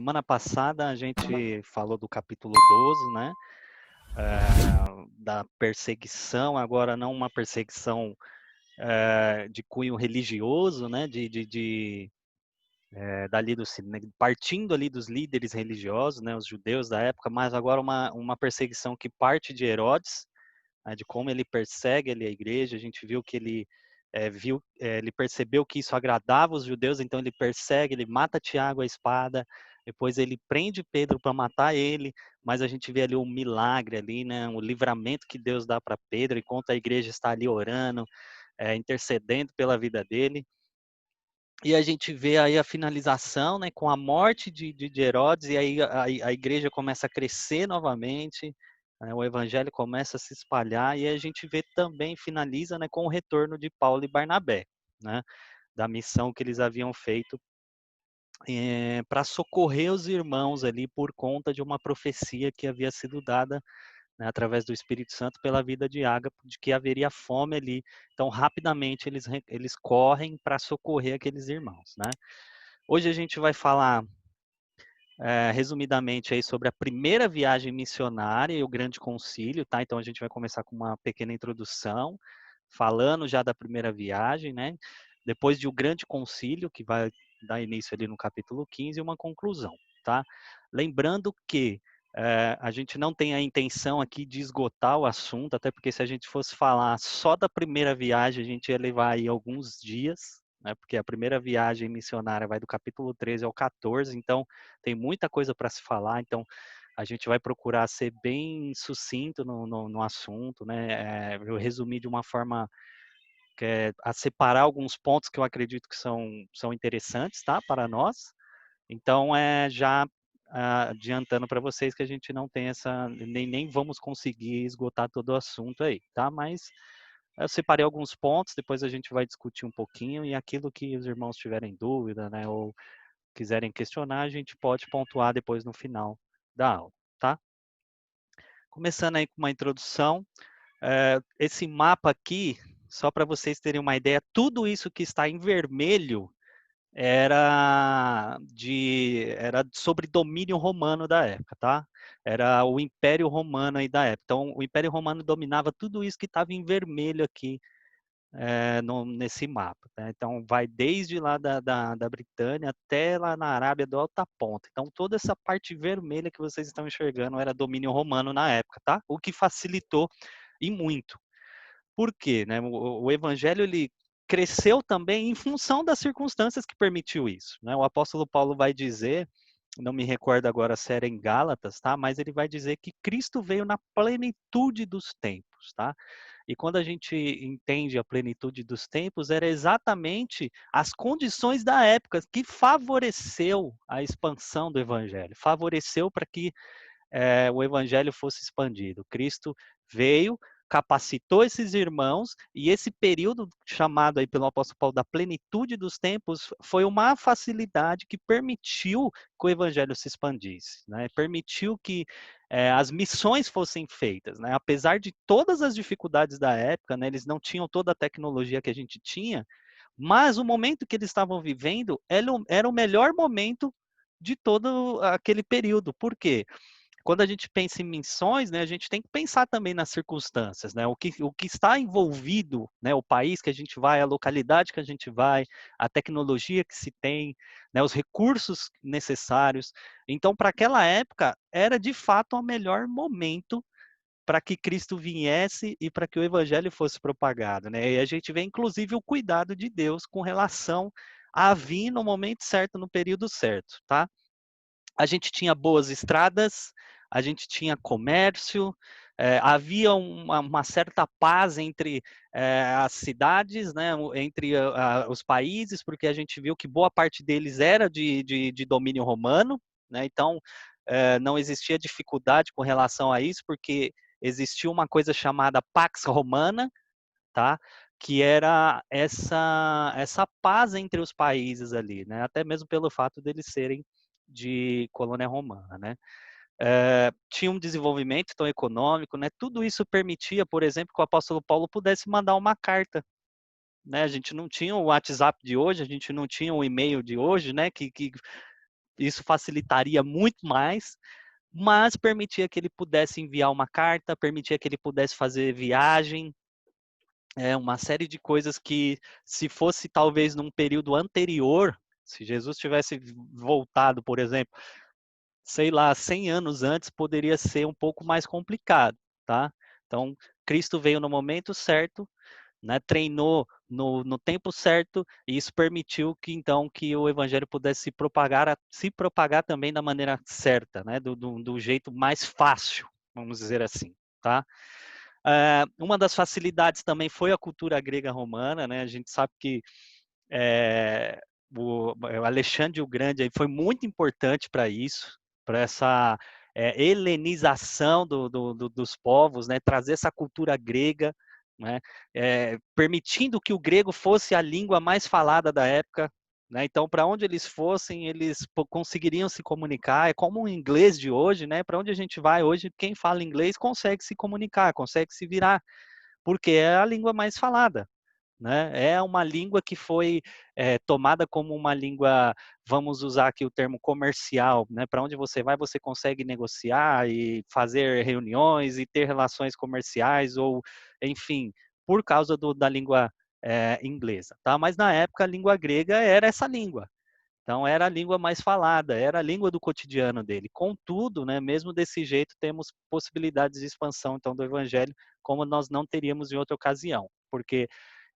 semana passada a gente falou do capítulo 12, né? Da perseguição, agora não uma perseguição de cunho religioso, né? Dali partindo ali dos líderes religiosos, né? Os judeus da época, mas agora uma perseguição que parte de Herodes, né, de como ele persegue ali a igreja. A gente viu que ele percebeu que isso agradava os judeus, então ele persegue, ele mata Tiago à espada, depois ele prende Pedro para matar ele, mas a gente vê ali o milagre ali, né, o livramento que Deus dá para Pedro, enquanto a igreja está ali orando, intercedendo pela vida dele. E a gente vê aí a finalização, né, com a morte de Herodes, e aí a igreja começa a crescer novamente, né, o evangelho começa a se espalhar, e a gente vê também, finaliza, né, com o retorno de Paulo e Barnabé, né, da missão que eles haviam feito para socorrer os irmãos ali por conta de uma profecia que havia sido dada, né, através do Espírito Santo pela vida de Ágabo, de que haveria fome ali. Então, rapidamente, eles correm para socorrer aqueles irmãos, né? Hoje a gente vai falar, resumidamente, aí sobre a primeira viagem missionária e o Grande Concílio, tá? Então, a gente vai começar com uma pequena introdução, falando já da primeira viagem, né? Depois de o Grande Concílio, que vai dar início ali no capítulo 15, e uma conclusão, tá? Lembrando que a gente não tem a intenção aqui de esgotar o assunto, até porque se a gente fosse falar só da primeira viagem, a gente ia levar aí alguns dias, né? Porque a primeira viagem missionária vai do capítulo 13 ao 14, então tem muita coisa para se falar, então a gente vai procurar ser bem sucinto no assunto, né? Eu resumi de uma forma a separar alguns pontos que eu acredito que são interessantes, tá? Para nós. Então, já adiantando para vocês que a gente não tem nem vamos conseguir esgotar todo o assunto aí, tá? Mas eu separei alguns pontos, depois a gente vai discutir um pouquinho, e aquilo que os irmãos tiverem dúvida, né, ou quiserem questionar, a gente pode pontuar depois no final da aula, tá? Começando aí com uma introdução, esse mapa aqui, só para vocês terem uma ideia, tudo isso que está em vermelho era sobre domínio romano da época, tá? Era o Império Romano aí da época. Então, o Império Romano dominava tudo isso que estava em vermelho aqui nesse mapa, né? Então, vai desde lá da Britânia até lá na Arábia do Alta Ponta. Então, toda essa parte vermelha que vocês estão enxergando era domínio romano na época, tá? O que facilitou e muito. Por quê? Né? O evangelho ele cresceu também em função das circunstâncias que permitiu isso, né? O apóstolo Paulo vai dizer, não me recordo agora se era em Gálatas, tá? Mas ele vai dizer que Cristo veio na plenitude dos tempos, tá? E quando a gente entende a plenitude dos tempos, era exatamente as condições da época que favoreceu a expansão do evangelho, favoreceu para que o evangelho fosse expandido. Cristo veio, capacitou esses irmãos, e esse período chamado aí pelo apóstolo Paulo da plenitude dos tempos foi uma facilidade que permitiu que o evangelho se expandisse, né? Permitiu que as missões fossem feitas, né? Apesar de todas as dificuldades da época, né? Eles não tinham toda a tecnologia que a gente tinha, mas o momento que eles estavam vivendo era o melhor momento de todo aquele período. Por quê? Quando a gente pensa em missões, né, a gente tem que pensar também nas circunstâncias, né, o que está envolvido, né, o país que a gente vai, a localidade que a gente vai, a tecnologia que se tem, né, os recursos necessários. Então, para aquela época, era de fato o melhor momento para que Cristo viesse e para que o evangelho fosse propagado, né? E a gente vê, inclusive, o cuidado de Deus com relação a vir no momento certo, no período certo, tá? A gente tinha boas estradas, a gente tinha comércio, havia uma certa paz entre as cidades, né, entre os países, porque a gente viu que boa parte deles era de domínio romano, né, então não existia dificuldade com relação a isso, porque existia uma coisa chamada Pax Romana, tá? Que era essa paz entre os países ali, né? Até mesmo pelo fato deles serem de colônia romana, né? Tinha um desenvolvimento tão econômico, né? Tudo isso permitia, por exemplo, que o apóstolo Paulo pudesse mandar uma carta, né? A gente não tinha o WhatsApp de hoje, a gente não tinha o e-mail de hoje, né? Que isso facilitaria muito mais, mas permitia que ele pudesse enviar uma carta, permitia que ele pudesse fazer viagem, uma série de coisas que, se fosse talvez num período anterior, se Jesus tivesse voltado, por exemplo, sei lá, 100 anos antes, poderia ser um pouco mais complicado, tá? Então, Cristo veio no momento certo, né, treinou no tempo certo, e isso permitiu que então que o evangelho pudesse se propagar também da maneira certa, né, do jeito mais fácil, vamos dizer assim, tá? Uma das facilidades também foi a cultura grega romana, né? A gente sabe que é, o Alexandre o Grande aí foi muito importante para isso, para essa helenização dos povos, né? Trazer essa cultura grega, né? Permitindo que o grego fosse a língua mais falada da época. Né? Então, para onde eles fossem, eles conseguiriam se comunicar. É como o inglês de hoje, né? Para onde a gente vai hoje, quem fala inglês consegue se comunicar, consegue se virar, porque é a língua mais falada. Né? É uma língua que foi tomada como uma língua, vamos usar aqui o termo comercial, né? Para onde você vai, você consegue negociar e fazer reuniões e ter relações comerciais, ou, enfim, por causa da língua inglesa. Tá? Mas na época a língua grega era essa língua. Então era a língua mais falada, era a língua do cotidiano dele. Contudo, né, mesmo desse jeito, temos possibilidades de expansão então do evangelho, como nós não teríamos em outra ocasião. Porque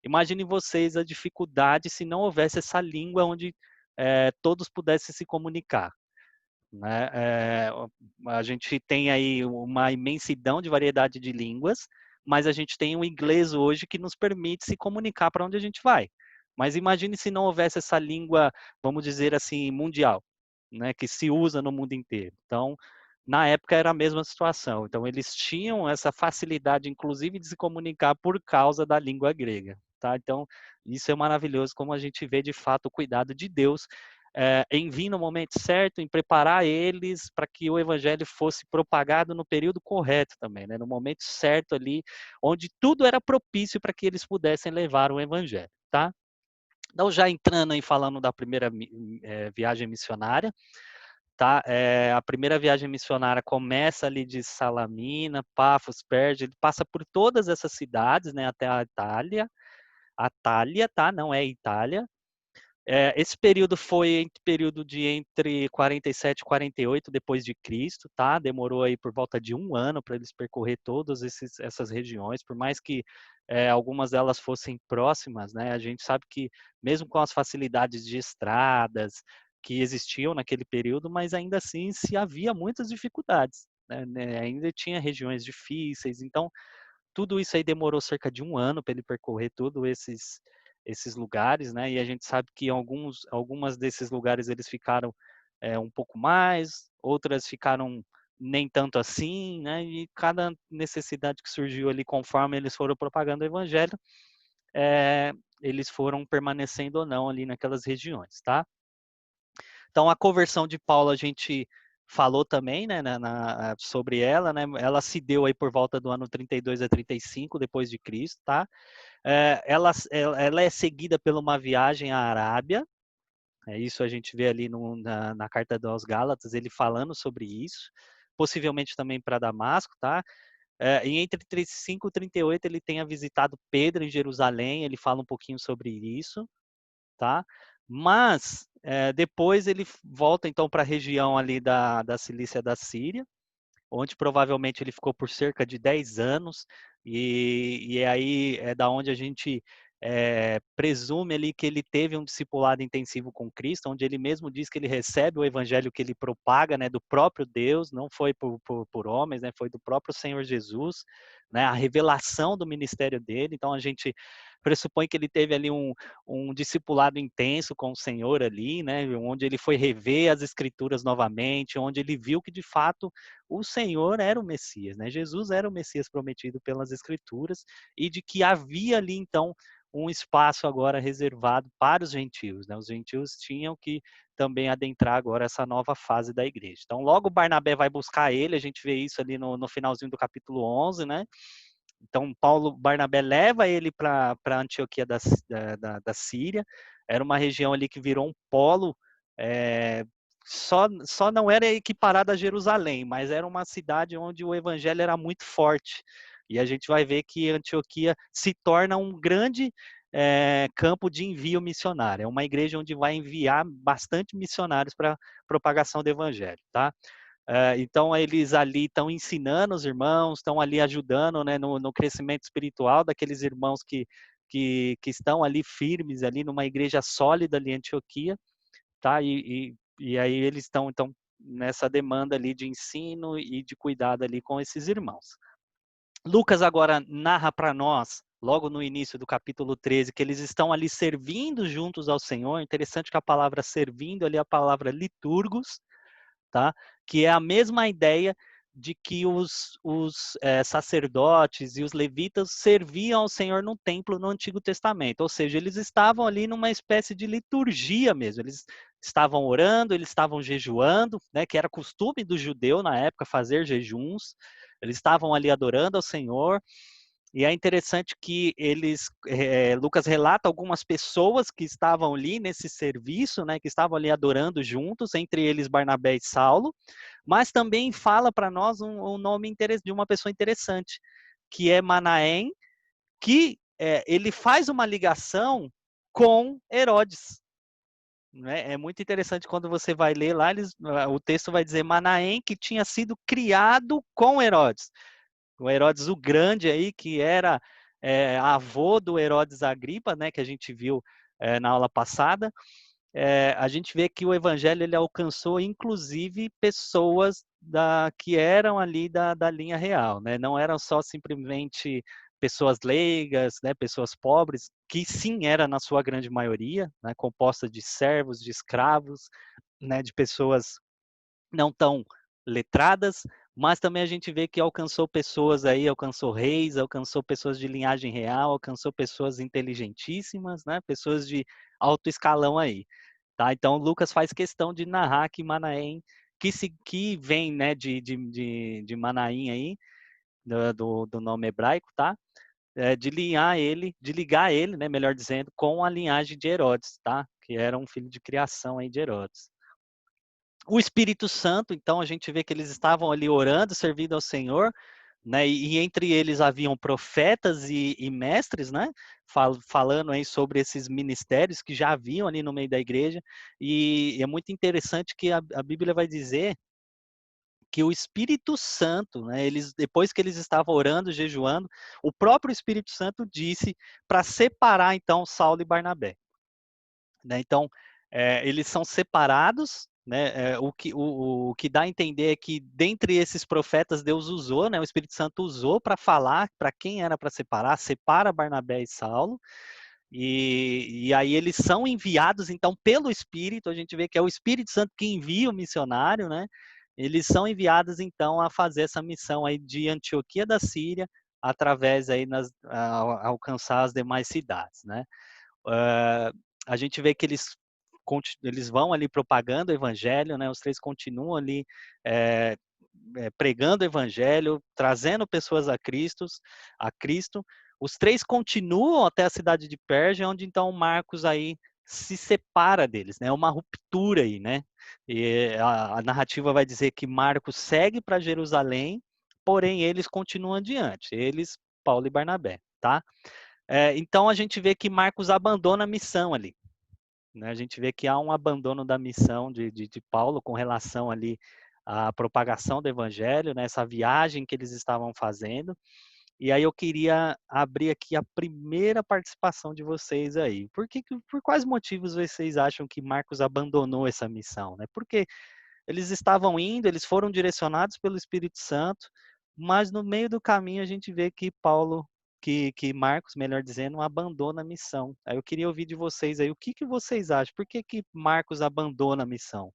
imagine vocês a dificuldade se não houvesse essa língua onde todos pudessem se comunicar. Né? A gente tem aí uma imensidão de variedade de línguas, mas a gente tem o inglês hoje que nos permite se comunicar para onde a gente vai. Mas imagine se não houvesse essa língua, vamos dizer assim, mundial, né, que se usa no mundo inteiro. Então, na época era a mesma situação. Então, eles tinham essa facilidade, inclusive, de se comunicar por causa da língua grega. Tá? Então, isso é maravilhoso, como a gente vê de fato o cuidado de Deus em vir no momento certo, em preparar eles para que o evangelho fosse propagado no período correto também, né? No momento certo ali, onde tudo era propício para que eles pudessem levar o evangelho, tá? Então, já entrando e falando da primeira viagem missionária, tá? A primeira viagem missionária começa ali de Salamina, Pafos, Perge, ele passa por todas essas cidades, né? Até a Atália, tá? Não é Itália. Esse período foi período de entre 47 e 48 depois de Cristo, tá? Demorou aí por volta de 1 ano para eles percorrer todas essas regiões, por mais que algumas delas fossem próximas, né? A gente sabe que mesmo com as facilidades de estradas que existiam naquele período, mas ainda assim se havia muitas dificuldades, né? Ainda tinha regiões difíceis, então tudo isso aí demorou cerca de 1 ano para ele percorrer todos esses lugares, né? E a gente sabe que algumas desses lugares eles ficaram um pouco mais, outras ficaram nem tanto assim, né? E cada necessidade que surgiu ali conforme eles foram propagando o evangelho, é, eles foram permanecendo ou não ali naquelas regiões, tá? Então a conversão de Paulo a gente falou também, né, sobre ela, né? Ela se deu aí por volta do ano 32 a 35 depois de Cristo, tá? Ela é seguida por uma viagem à Arábia. Isso a gente vê ali na carta aos Gálatas, ele falando sobre isso, possivelmente também para Damasco, tá? E entre 35 e 38 ele tenha visitado Pedro em Jerusalém, ele fala um pouquinho sobre isso, tá? Mas depois ele volta então para a região ali da Cilícia da Síria, onde provavelmente ele ficou por cerca de 10 anos, e aí é da onde a gente presume ali que ele teve um discipulado intensivo com Cristo, onde ele mesmo diz que ele recebe o evangelho que ele propaga, né, do próprio Deus, não foi por homens, né, foi do próprio Senhor Jesus, né, a revelação do ministério dele. Então a gente pressupõe que ele teve ali um discipulado intenso com o Senhor ali, né, onde ele foi rever as escrituras novamente, onde ele viu que de fato o Senhor era o Messias, né? Jesus era o Messias prometido pelas Escrituras, e de que havia ali então um espaço agora reservado para os gentios, né? Os gentios tinham que também adentrar agora essa nova fase da igreja. Então, logo Barnabé vai buscar ele, a gente vê isso ali no finalzinho do capítulo 11, né? Então, Barnabé leva ele para Antioquia da Síria, era uma região ali que virou um polo só não era equiparada a Jerusalém, mas era uma cidade onde o evangelho era muito forte. E a gente vai ver que Antioquia se torna um grande campo de envio missionário. É uma igreja onde vai enviar bastante missionários para propagação do evangelho, tá? Então eles ali estão ensinando os irmãos, estão ali ajudando, né, no crescimento espiritual daqueles irmãos que estão ali firmes ali numa igreja sólida ali em Antioquia, tá? E aí eles estão então nessa demanda ali de ensino e de cuidado ali com esses irmãos. Lucas agora narra para nós, logo no início do capítulo 13, que eles estão ali servindo juntos ao Senhor. Interessante que a palavra servindo ali é a palavra liturgos, tá? Que é a mesma ideia de que os sacerdotes e os levitas serviam ao Senhor no templo no Antigo Testamento, ou seja, eles estavam ali numa espécie de liturgia mesmo, eles estavam orando, eles estavam jejuando, né, que era costume do judeu na época fazer jejuns, eles estavam ali adorando ao Senhor, e é interessante que Lucas relata algumas pessoas que estavam ali nesse serviço, né, que estavam ali adorando juntos, entre eles Barnabé e Saulo, mas também fala para nós um nome de uma pessoa interessante, que é Manaém, que ele faz uma ligação com Herodes. Né? É muito interessante quando você vai ler lá, o texto vai dizer Manaém que tinha sido criado com Herodes. O Herodes o Grande aí, que era avô do Herodes Agripa, né, que a gente viu na aula passada, a gente vê que o evangelho ele alcançou inclusive pessoas que eram ali da linha real, né? Não eram só simplesmente pessoas leigas, né, pessoas pobres, que sim era na sua grande maioria, né, composta de servos, de escravos, né, de pessoas não tão letradas, mas também a gente vê que alcançou pessoas aí, alcançou reis, alcançou pessoas de linhagem real, alcançou pessoas inteligentíssimas, né, pessoas de alto escalão aí. Tá? Então, Lucas faz questão de narrar que Manaém, que vem né, de Manaim aí, do nome hebraico, tá? De ligar ele, né, melhor dizendo, com a linhagem de Herodes, tá? Que era um filho de criação aí de Herodes. O Espírito Santo, então, a gente vê que eles estavam ali orando, servindo ao Senhor, né? E entre eles haviam profetas e mestres, né? Falando aí sobre esses ministérios que já haviam ali no meio da igreja. E é muito interessante que a Bíblia vai dizer que o Espírito Santo, né? Depois que eles estavam orando, jejuando, o próprio Espírito Santo disse para separar então Saulo e Barnabé. Né? Então, eles são separados, né? O que dá a entender é que dentre esses profetas Deus usou, né? O Espírito Santo usou para falar para quem era para separar, separa Barnabé e Saulo, e aí eles são enviados então pelo Espírito, a gente vê que é o Espírito Santo que envia o missionário, né? Eles são enviados então a fazer essa missão aí de Antioquia da Síria, através aí alcançar as demais cidades, né? Uh, a gente vê que eles vão ali propagando o evangelho, né? Os três continuam ali é, pregando o evangelho, trazendo pessoas a Cristo. Os três continuam até a cidade de Pérgia, onde então Marcos aí se separa deles, né? Uma ruptura aí, né? E a narrativa vai dizer que Marcos segue para Jerusalém, porém eles continuam adiante, eles, Paulo e Barnabé, tá? Então a gente vê que Marcos abandona a missão ali. Né? A gente vê que há um abandono da missão de Paulo com relação ali à propagação do evangelho, né? Essa viagem que eles estavam fazendo. E aí eu queria abrir aqui a primeira participação de vocês aí. Por quais motivos vocês acham que Marcos abandonou essa missão? Né? Porque eles estavam indo, eles foram direcionados pelo Espírito Santo, mas no meio do caminho a gente vê que que Marcos, melhor dizendo, abandona a missão. Aí eu queria ouvir de vocês aí, o que vocês acham? Por que Marcos abandona a missão?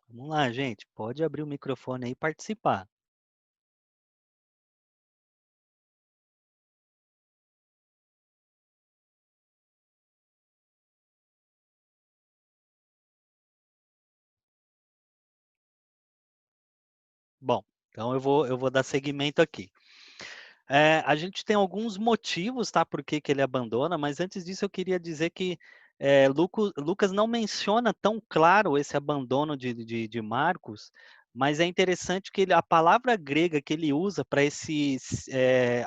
Vamos lá, gente, pode abrir o microfone aí e participar. Bom, então eu vou dar seguimento aqui. A gente tem alguns motivos, tá, por que que ele abandona, mas antes disso eu queria dizer que, Lucas não menciona tão claro esse abandono de Marcos, mas é interessante que a palavra grega que ele usa para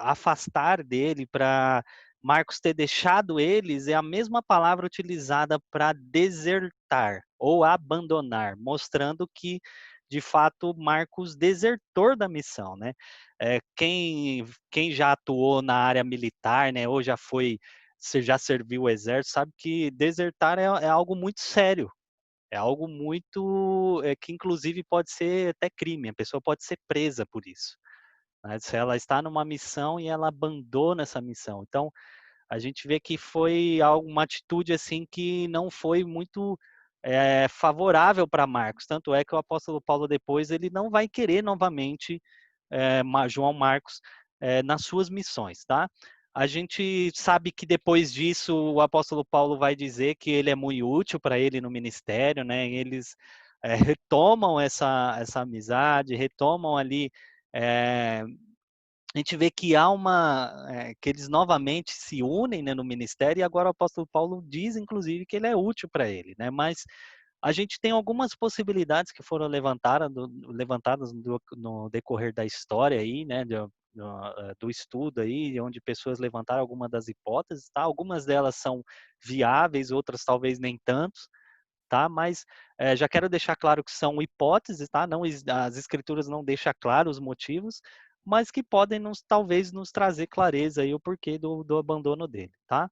afastar dele, para Marcos ter deixado eles, é a mesma palavra utilizada para desertar ou abandonar, mostrando que, de fato, Marcos desertou da missão, né. Quem já atuou na área militar, né, ou já foi você já serviu o exército, sabe que desertar é algo muito sério, é algo muito, que inclusive pode ser até crime, a pessoa pode ser presa por isso, né, se ela está numa missão e ela abandona essa missão. Então, a gente vê que foi uma atitude, assim, que não foi muito, favorável para Marcos, tanto é que o apóstolo Paulo depois ele não vai querer novamente João Marcos, nas suas missões, tá? A gente sabe que depois disso o apóstolo Paulo vai dizer que ele é muito útil para ele no ministério, né? Eles retomam essa amizade, retomam ali. É, a gente vê que que eles novamente se unem, né, no ministério, e agora o apóstolo Paulo diz, inclusive, que ele é útil para ele, né? Mas a gente tem algumas possibilidades que foram levantadas no decorrer da história aí, né, do estudo aí, onde pessoas levantaram algumas das hipóteses, tá? Algumas delas são viáveis, outras talvez nem tanto, tá? Mas já quero deixar claro que são hipóteses, tá? Não, as escrituras não deixam claro os motivos, mas que podem talvez nos trazer clareza aí o porquê do abandono dele, tá?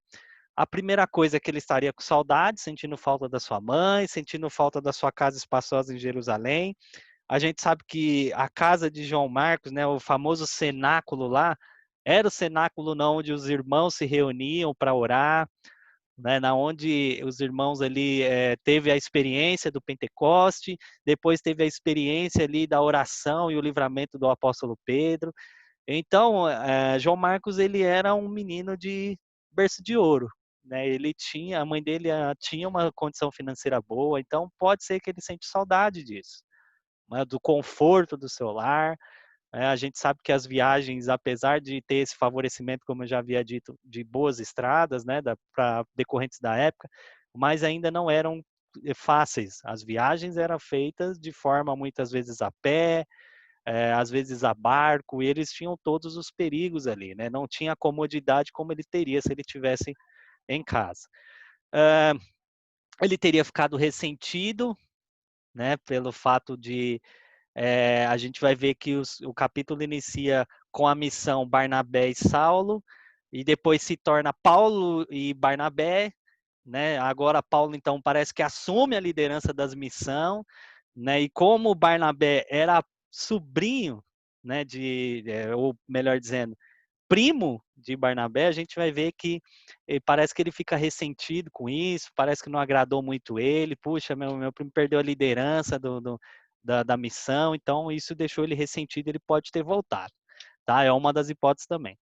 A primeira coisa é que ele estaria com saudade, sentindo falta da sua mãe, sentindo falta da sua casa espaçosa em Jerusalém. A gente sabe que a casa de João Marcos, né, o famoso cenáculo lá, era o cenáculo não, onde os irmãos se reuniam para orar, né, na onde os irmãos ali teve a experiência do Pentecoste, depois teve a experiência ali da oração e o livramento do apóstolo Pedro. Então, João Marcos ele era um menino de berço de ouro, né? A mãe dele tinha uma condição financeira boa, então pode ser que ele sente saudade disso, né? Do conforto do seu lar. A gente sabe que as viagens, apesar de ter esse favorecimento, como eu já havia dito, de boas estradas, né, para decorrentes da época, mas ainda não eram fáceis. As viagens eram feitas de forma muitas vezes a pé, às vezes a barco, e eles tinham todos os perigos ali, né? Não tinha a comodidade como ele teria se ele tivesse em casa. Uh, ele teria ficado ressentido, né, pelo fato de a gente vai ver que o capítulo inicia com a missão Barnabé e Saulo, e depois se torna Paulo e Barnabé, né? Agora Paulo então parece que assume a liderança das missões, né? E como Barnabé era sobrinho, né, ou melhor dizendo, primo de Barnabé, a gente vai ver que parece que ele fica ressentido com isso, parece que não agradou muito ele. Puxa, meu primo perdeu a liderança da missão, então isso deixou ele ressentido, ele pode ter voltado, tá? É uma das hipóteses também.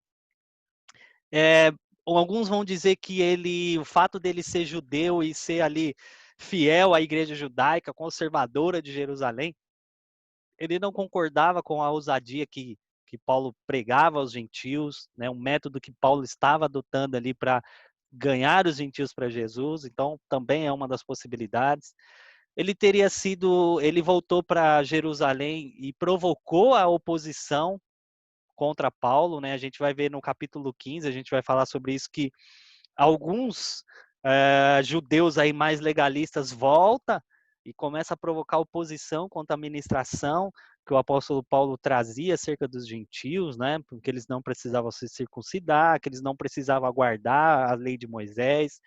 É, alguns vão dizer que o fato dele ser judeu e ser ali fiel à igreja judaica, conservadora de Jerusalém, ele não concordava com a ousadia que Paulo pregava aos gentios, né, um método que Paulo estava adotando ali para ganhar os gentios para Jesus, então também é uma das possibilidades. Ele voltou para Jerusalém e provocou a oposição contra Paulo, né? A gente vai ver no capítulo 15, a gente vai falar sobre isso, que alguns judeus aí mais legalistas voltam e começa a provocar oposição contra a ministração que o apóstolo Paulo trazia acerca dos gentios, né? Porque eles não precisavam se circuncidar, que eles não precisavam aguardar a lei de Moisés.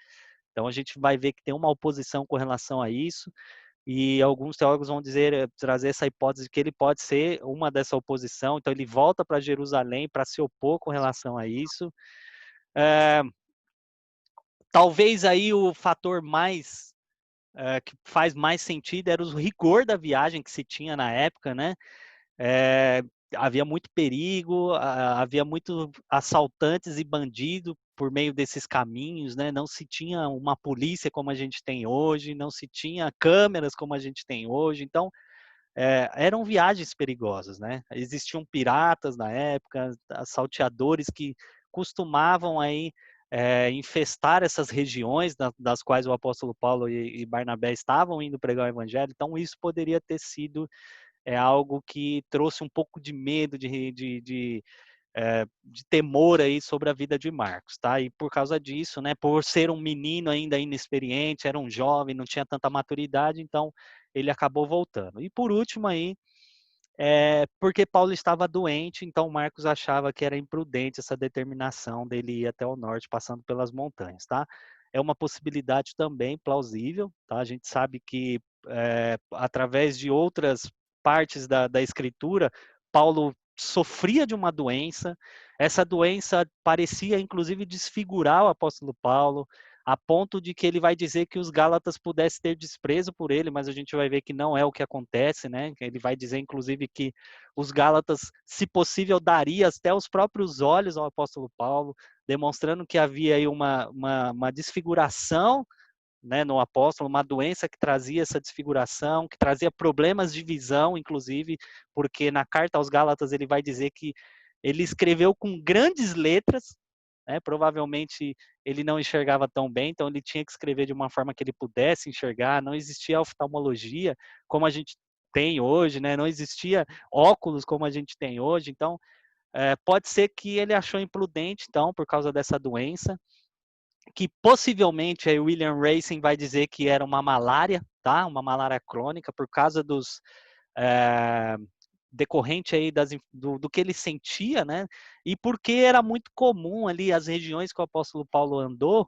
Então a gente vai ver que tem uma oposição com relação a isso. E alguns teólogos vão trazer essa hipótese de que ele pode ser uma dessa oposição. Então ele volta para Jerusalém para se opor com relação a isso. É, talvez aí o fator mais que faz mais sentido era o rigor da viagem que se tinha na época, né? É, havia muito perigo, havia muito assaltantes e bandidos por meio desses caminhos, né? Não se tinha uma polícia como a gente tem hoje, não se tinha câmeras como a gente tem hoje. Então, eram viagens perigosas, né? Existiam piratas na época, salteadores que costumavam aí infestar essas regiões das quais o apóstolo Paulo e Barnabé estavam indo pregar o evangelho. Então isso poderia ter sido algo que trouxe um pouco de medo, de temor aí sobre a vida de Marcos, tá? E por causa disso, né, por ser um menino ainda inexperiente, era um jovem, não tinha tanta maturidade, então ele acabou voltando. E por último aí, porque Paulo estava doente, então Marcos achava que era imprudente essa determinação dele ir até o norte, passando pelas montanhas, tá? É uma possibilidade também plausível, tá? A gente sabe que através de outras partes da escritura, Paulo sofria de uma doença, essa doença parecia inclusive desfigurar o apóstolo Paulo, a ponto de que ele vai dizer que os Gálatas pudessem ter desprezo por ele, mas a gente vai ver que não é o que acontece, né? Ele vai dizer, inclusive, que os Gálatas, se possível, daria até os próprios olhos ao apóstolo Paulo, demonstrando que havia aí uma desfiguração, né, no apóstolo, uma doença que trazia essa desfiguração, que trazia problemas de visão, inclusive, porque na carta aos Gálatas ele vai dizer que ele escreveu com grandes letras, né, provavelmente ele não enxergava tão bem, então ele tinha que escrever de uma forma que ele pudesse enxergar, não existia oftalmologia como a gente tem hoje, né, não existia óculos como a gente tem hoje, então pode ser que ele achou imprudente, então, por causa dessa doença, que possivelmente aí William Racing vai dizer que era uma malária, tá? Uma malária crônica por causa dos decorrente aí do que ele sentia, né? E porque era muito comum ali as regiões que o apóstolo Paulo andou,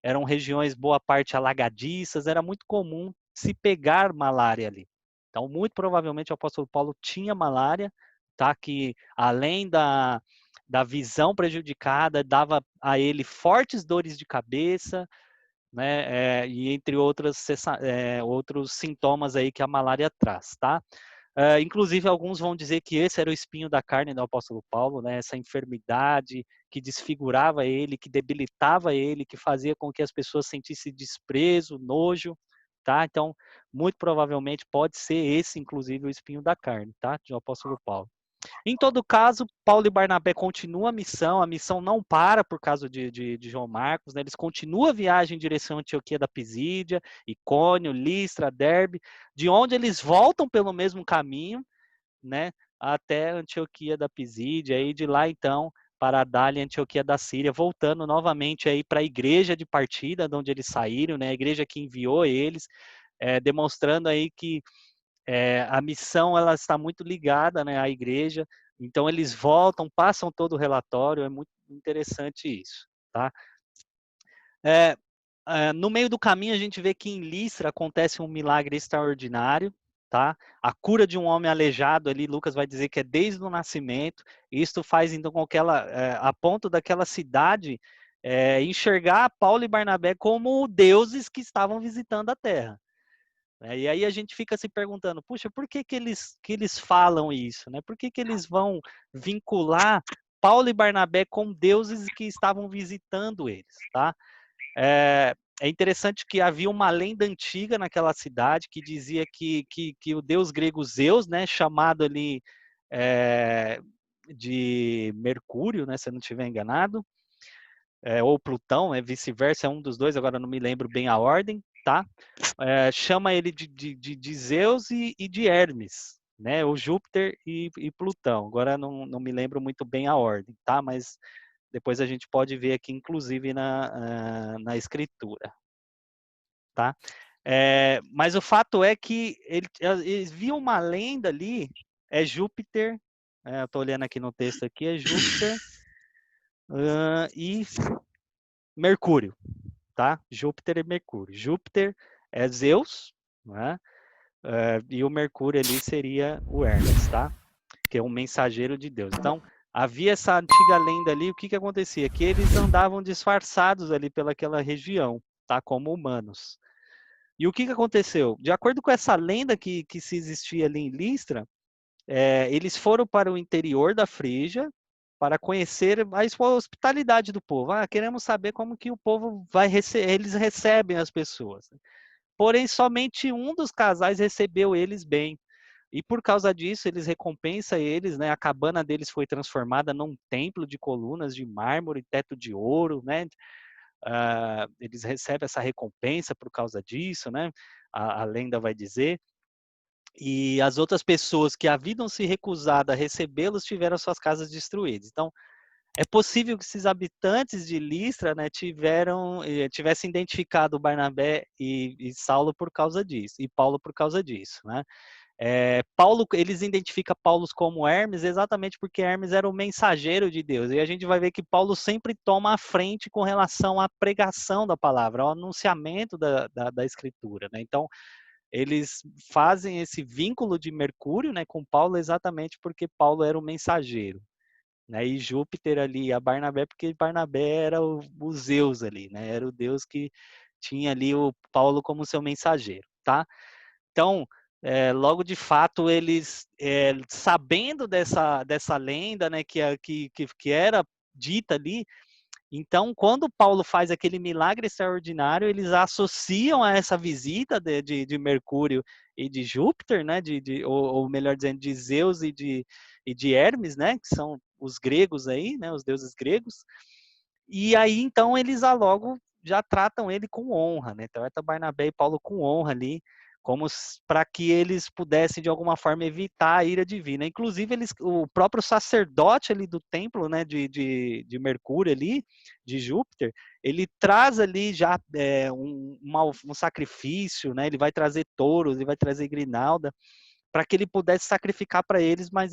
eram regiões boa parte alagadiças, era muito comum se pegar malária ali. Então, muito provavelmente o apóstolo Paulo tinha malária, tá? Que além da visão prejudicada, dava a ele fortes dores de cabeça, né? E entre outros sintomas aí que a malária traz, tá? Inclusive, alguns vão dizer que esse era o espinho da carne do apóstolo Paulo, né? Essa enfermidade que desfigurava ele, que debilitava ele, que fazia com que as pessoas sentissem desprezo, nojo, tá? Então, muito provavelmente pode ser esse, inclusive, o espinho da carne, tá? Do apóstolo Paulo. Em todo caso, Paulo e Barnabé continuam a missão não para por causa de João Marcos, né? Eles continuam a viagem em direção à Antioquia da Pisídia, Icônio, Listra, Derbe, de onde eles voltam pelo mesmo caminho, né? Até Antioquia da Pisídia, e de lá então para Dália, Antioquia da Síria, voltando novamente aí para a igreja de partida, de onde eles saíram, né? A igreja que enviou eles, demonstrando aí que a missão ela está muito ligada, né, à igreja, então eles voltam, passam todo o relatório, é muito interessante isso, tá? No meio do caminho a gente vê que em Listra acontece um milagre extraordinário, tá? A cura de um homem aleijado ali, Lucas vai dizer que é desde o nascimento, isto faz então com que a ponto daquela cidade enxergar Paulo e Barnabé como deuses que estavam visitando a terra. E aí a gente fica se perguntando, puxa, por que eles falam isso? Né? Por que eles vão vincular Paulo e Barnabé com deuses que estavam visitando eles? Tá? É interessante que havia uma lenda antiga naquela cidade que dizia que o deus grego Zeus, né, chamado ali de Mercúrio, né, se eu não estiver enganado, ou Plutão, vice-versa, é um dos dois, agora não me lembro bem a ordem, tá? Chama ele de Zeus e de Hermes, né? O Júpiter e Plutão. Agora não me lembro muito bem a ordem, tá? Mas depois a gente pode ver aqui, inclusive, na escritura, tá? Mas o fato é que eles viam uma lenda ali, é Júpiter, eu estou olhando aqui no texto aqui, é Júpiter e Mercúrio, tá? Júpiter e Mercúrio. Júpiter é Zeus, né? E o Mercúrio ali seria o Hermes, tá? Que é um mensageiro de Deus. Então, havia essa antiga lenda ali, o que acontecia? Que eles andavam disfarçados ali pelaquela região, tá? Como humanos. E o que aconteceu? De acordo com essa lenda que se existia ali em Listra, eles foram para o interior da Frígia para conhecer a hospitalidade do povo. Queremos saber como que o povo eles recebem as pessoas. Porém, somente um dos casais recebeu eles bem. E por causa disso, eles recompensam eles, né? A cabana deles foi transformada num templo de colunas de mármore, teto de ouro, né? Eles recebem essa recompensa por causa disso, né? A lenda vai dizer. E as outras pessoas que haviam se recusado a recebê-los tiveram suas casas destruídas. Então, é possível que esses habitantes de Listra, né, tivessem identificado Barnabé e Saulo por causa disso, e Paulo por causa disso, né? Paulo, eles identificam Paulo como Hermes exatamente porque Hermes era o mensageiro de Deus. E a gente vai ver que Paulo sempre toma a frente com relação à pregação da palavra, ao anunciamento da escritura, né? Então, eles fazem esse vínculo de Mercúrio, né, com Paulo exatamente porque Paulo era o mensageiro, né? E Júpiter ali, a Barnabé, porque Barnabé era o Zeus ali, né? Era o Deus que tinha ali o Paulo como seu mensageiro, tá? Então, logo de fato, eles, sabendo dessa lenda, né, que era dita ali, então, quando Paulo faz aquele milagre extraordinário, eles associam a essa visita de Mercúrio e de Júpiter, né, ou melhor dizendo, de Zeus e de Hermes, né, que são os gregos aí, né, os deuses gregos. E aí, então, eles logo já tratam ele com honra, né? Trata Barnabé e Paulo com honra ali, como para que eles pudessem, de alguma forma, evitar a ira divina. Inclusive, o próprio sacerdote ali do templo, né, de Mercúrio ali, de Júpiter, ele traz ali já um sacrifício, né? Ele vai trazer touros, ele vai trazer grinalda, para que ele pudesse sacrificar para eles, mas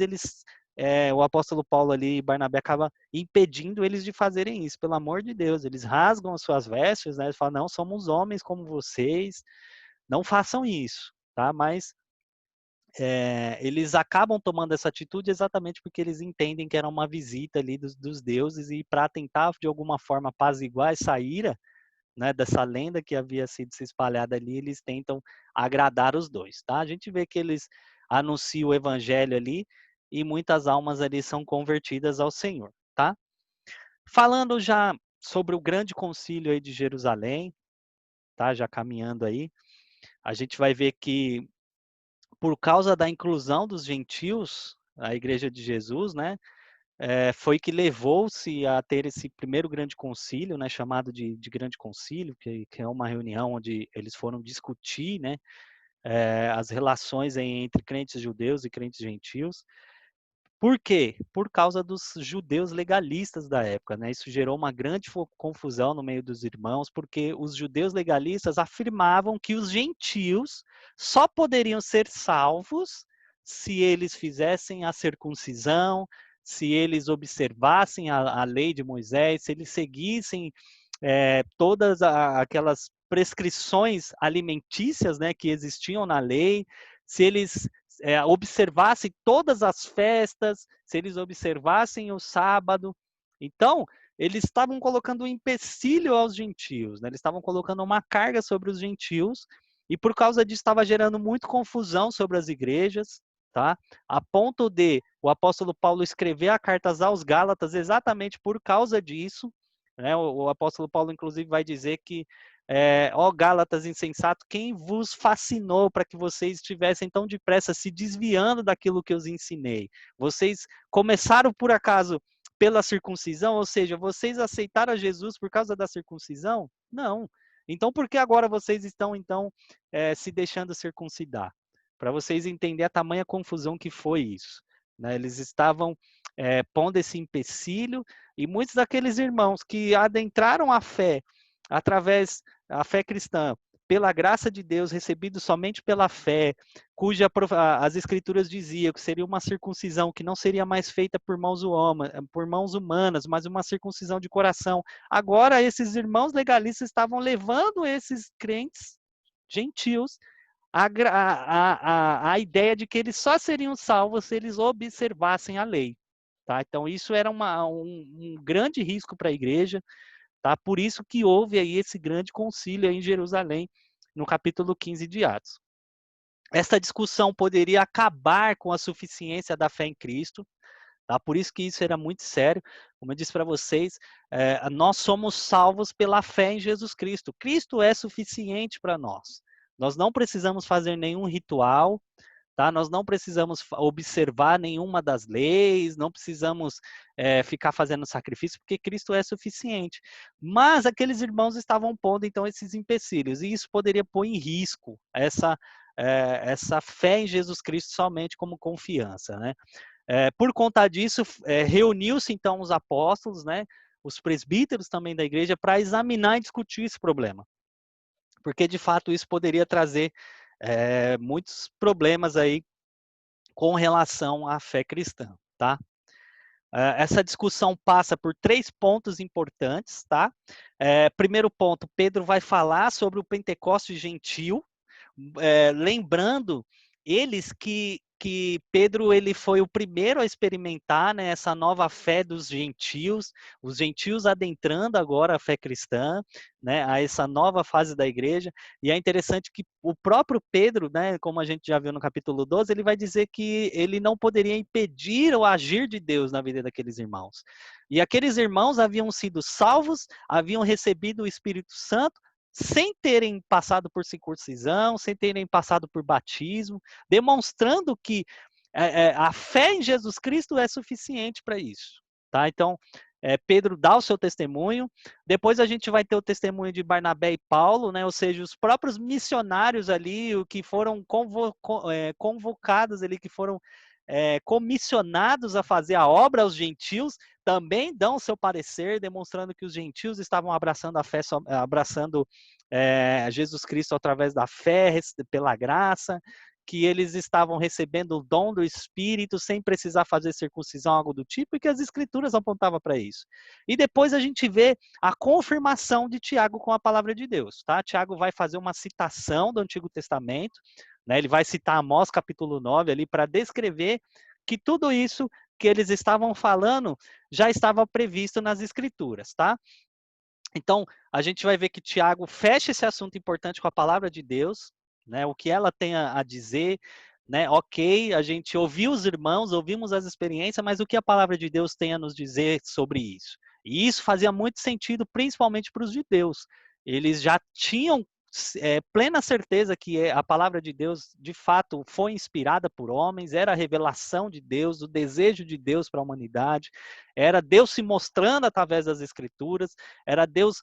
o apóstolo Paulo ali e Barnabé acaba impedindo eles de fazerem isso, pelo amor de Deus. Eles rasgam as suas vestes, né? Eles falam, não, somos homens como vocês, não façam isso, tá? Mas eles acabam tomando essa atitude exatamente porque eles entendem que era uma visita ali dos deuses e para tentar, de alguma forma, apaziguar essa ira, né, dessa lenda que havia sido se espalhada ali, eles tentam agradar os dois, tá? A gente vê que eles anunciam o evangelho ali e muitas almas ali são convertidas ao Senhor, tá? Falando já sobre o grande concílio aí de Jerusalém, tá? Já caminhando aí, a gente vai ver que por causa da inclusão dos gentios, a Igreja de Jesus, né, foi que levou-se a ter esse primeiro grande concílio, né, chamado de grande concílio, que é uma reunião onde eles foram discutir, né, as relações entre crentes judeus e crentes gentios. Por quê? Por causa dos judeus legalistas da época, né? Isso gerou uma grande confusão no meio dos irmãos, porque os judeus legalistas afirmavam que os gentios só poderiam ser salvos se eles fizessem a circuncisão, se eles observassem a lei de Moisés, se eles seguissem todas aquelas prescrições alimentícias, né, que existiam na lei, se eles observassem todas as festas, se eles observassem o sábado. Então, eles estavam colocando um empecilho aos gentios, né? Eles estavam colocando uma carga sobre os gentios, e por causa disso estava gerando muita confusão sobre as igrejas, tá? A ponto de o apóstolo Paulo escrever a carta aos Gálatas exatamente por causa disso, né? O apóstolo Paulo, inclusive, vai dizer que ó Gálatas insensato, quem vos fascinou para que vocês estivessem tão depressa se desviando daquilo que eu os ensinei? Vocês começaram por acaso pela circuncisão, ou seja, vocês aceitaram a Jesus por causa da circuncisão? Não. Então, por que agora vocês estão, então, se deixando circuncidar? Para vocês entenderem a tamanha confusão que foi isso, né? Eles estavam pondo esse empecilho, e muitos daqueles irmãos que adentraram a fé através a fé cristã, pela graça de Deus, recebido somente pela fé, cuja as escrituras diziam que seria uma circuncisão que não seria mais feita por mãos humanas, mas uma circuncisão de coração. Agora, esses irmãos legalistas estavam levando esses crentes gentios a ideia de que eles só seriam salvos se eles observassem a lei. Tá? Então, isso era um grande risco para a igreja. Tá? Por isso que houve aí esse grande concílio em Jerusalém, no capítulo 15 de Atos. Essa discussão poderia acabar com a suficiência da fé em Cristo, tá? Por isso que isso era muito sério. Como eu disse para vocês, nós somos salvos pela fé em Jesus Cristo. Cristo é suficiente para nós. Nós não precisamos fazer nenhum ritual, tá? Nós não precisamos observar nenhuma das leis, não precisamos ficar fazendo sacrifício, porque Cristo é suficiente. Mas aqueles irmãos estavam pondo, então, esses empecilhos, e isso poderia pôr em risco essa fé em Jesus Cristo somente como confiança, né? Por conta disso, reuniu-se, então, os apóstolos, né? Os presbíteros também da igreja, para examinar e discutir esse problema. Porque, de fato, isso poderia trazer muitos problemas aí com relação à fé cristã, tá? Essa discussão passa por 3 pontos importantes, tá? Primeiro ponto, Pedro vai falar sobre o Pentecoste gentil, lembrando eles que Pedro ele foi o primeiro a experimentar, né, essa nova fé dos gentios, os gentios adentrando agora a fé cristã, né, a essa nova fase da igreja. E é interessante que o próprio Pedro, né, como a gente já viu no capítulo 12, ele vai dizer que ele não poderia impedir o agir de Deus na vida daqueles irmãos. E aqueles irmãos haviam sido salvos, haviam recebido o Espírito Santo, sem terem passado por circuncisão, sem terem passado por batismo, demonstrando que a fé em Jesus Cristo é suficiente para isso. Tá? Então, Pedro dá o seu testemunho, depois a gente vai ter o testemunho de Barnabé e Paulo, né? Ou seja, os próprios missionários ali, o que foram convocados ali, que foram comissionados a fazer a obra aos gentios, também dão seu parecer, demonstrando que os gentios estavam abraçando a fé, abraçando Jesus Cristo através da fé, pela graça, que eles estavam recebendo o dom do Espírito sem precisar fazer circuncisão, algo do tipo, e que as Escrituras apontavam para isso. E depois a gente vê a confirmação de Tiago com a palavra de Deus. Tá? Tiago vai fazer uma citação do Antigo Testamento, né? Ele vai citar Amós capítulo 9 ali para descrever que tudo isso que eles estavam falando já estava previsto nas Escrituras. Tá? Então, a gente vai ver que Tiago fecha esse assunto importante com a palavra de Deus, né? O que ela tem a dizer, né? Ok, a gente ouviu os irmãos, ouvimos as experiências, mas o que a palavra de Deus tem a nos dizer sobre isso? E isso fazia muito sentido, principalmente para os judeus. Eles já tinham plena certeza que a palavra de Deus, de fato, foi inspirada por homens, era a revelação de Deus, o desejo de Deus para a humanidade, era Deus se mostrando através das Escrituras, era Deus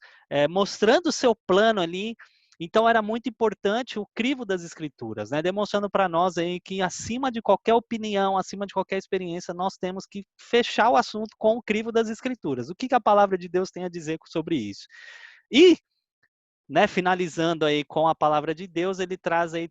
mostrando o seu plano ali. Então era muito importante o crivo das Escrituras, né? Demonstrando para nós aí que acima de qualquer opinião, acima de qualquer experiência, nós temos que fechar o assunto com o crivo das Escrituras. O que a palavra de Deus tem a dizer sobre isso? E, né, finalizando aí com a palavra de Deus, ele traz aí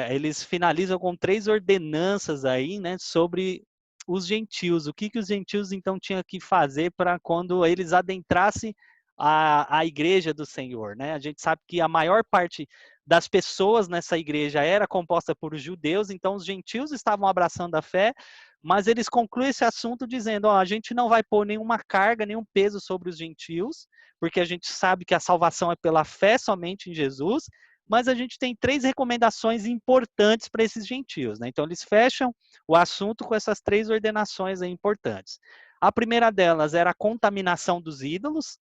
eles finalizam com 3 ordenanças aí, né, sobre os gentios. O que os gentios então tinham que fazer para quando eles adentrassem a igreja do Senhor, né? A gente sabe que a maior parte das pessoas nessa igreja era composta por judeus, então os gentios estavam abraçando a fé, mas eles concluem esse assunto dizendo, ó, a gente não vai pôr nenhuma carga, nenhum peso sobre os gentios, porque a gente sabe que a salvação é pela fé somente em Jesus, mas a gente tem 3 recomendações importantes para esses gentios, né? Então eles fecham o assunto com essas 3 ordenações aí importantes. A primeira delas era a contaminação dos ídolos,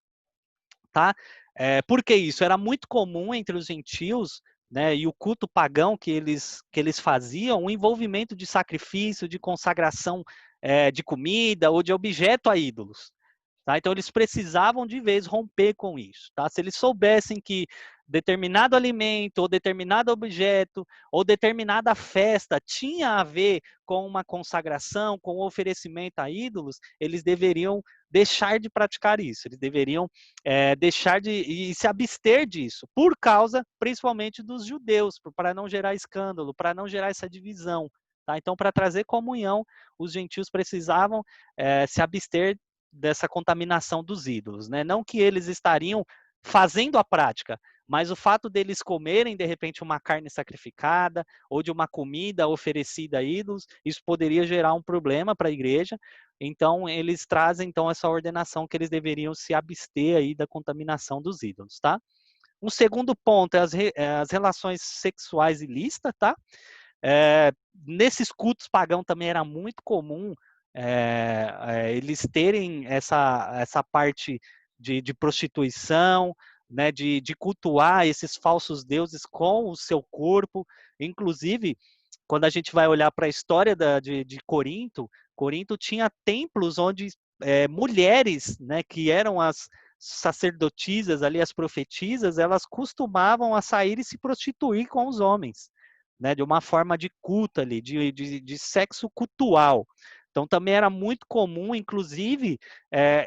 tá? Por que isso? Era muito comum entre os gentios, né, e o culto pagão que eles faziam, o envolvimento de sacrifício, de consagração de comida ou de objeto a ídolos. Tá? Então, eles precisavam de vez romper com isso. Tá? Se eles soubessem que determinado alimento, ou determinado objeto, ou determinada festa tinha a ver com uma consagração, com um oferecimento a ídolos, eles deveriam deixar de praticar isso, eles deveriam deixar de e se abster disso, por causa principalmente dos judeus, para não gerar escândalo, para não gerar essa divisão. Tá? Então, para trazer comunhão, os gentios precisavam se abster dessa contaminação dos ídolos, né? Não que eles estariam fazendo a prática, mas o fato deles comerem, de repente, uma carne sacrificada ou de uma comida oferecida a ídolos, isso poderia gerar um problema para a igreja. Então, eles trazem então essa ordenação que eles deveriam se abster aí da contaminação dos ídolos, tá? Um segundo ponto é as relações sexuais ilícitas, tá? Nesses cultos pagãos também era muito comum eles terem essa parte de prostituição, né, de cultuar esses falsos deuses com o seu corpo. Inclusive, quando a gente vai olhar para a história de Corinto, Corinto tinha templos onde mulheres, né, que eram as sacerdotisas ali, as profetisas, elas costumavam a sair e se prostituir com os homens, né, de uma forma de culto ali, de sexo cultual. Então também era muito comum, inclusive,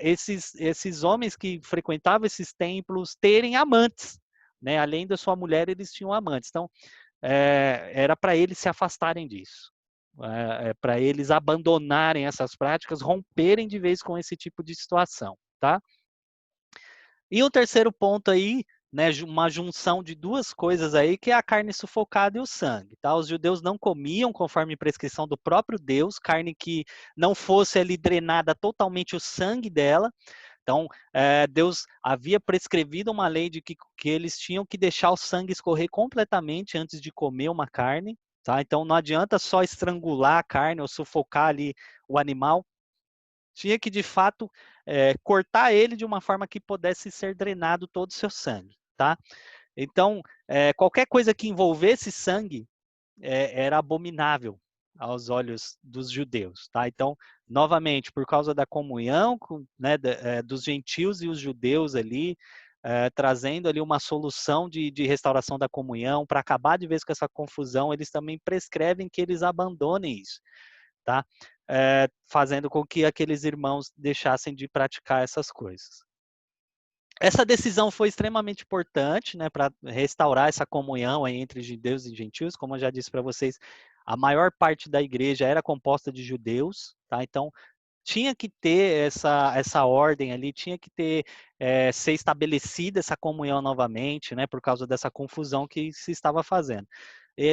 esses homens que frequentavam esses templos terem amantes, né? Além da sua mulher, eles tinham amantes. Então, era para eles se afastarem disso. Para eles abandonarem essas práticas, romperem de vez com esse tipo de situação, tá? E o terceiro ponto aí, né, uma junção de duas coisas aí, que é a carne sufocada e o sangue, tá? Os judeus não comiam, conforme prescrição do próprio Deus, carne que não fosse ali drenada totalmente o sangue dela. Então, Deus havia prescrevido uma lei de que eles tinham que deixar o sangue escorrer completamente antes de comer uma carne, tá? Então, não adianta só estrangular a carne ou sufocar ali o animal, tinha que, de fato, cortar ele de uma forma que pudesse ser drenado todo o seu sangue, tá? Então, qualquer coisa que envolvesse sangue era abominável aos olhos dos judeus, tá? Então, novamente, por causa da comunhão, né, dos gentios e os judeus ali, trazendo ali uma solução de restauração da comunhão, para acabar de vez com essa confusão, eles também prescrevem que eles abandonem isso, tá? Fazendo com que aqueles irmãos deixassem de praticar essas coisas. Essa decisão foi extremamente importante, né, para restaurar essa comunhão aí entre judeus e gentios. Como eu já disse para vocês, a maior parte da igreja era composta de judeus, tá? Então, tinha que ter essa ordem ali, tinha que ter ser estabelecida essa comunhão novamente, né, por causa dessa confusão que se estava fazendo.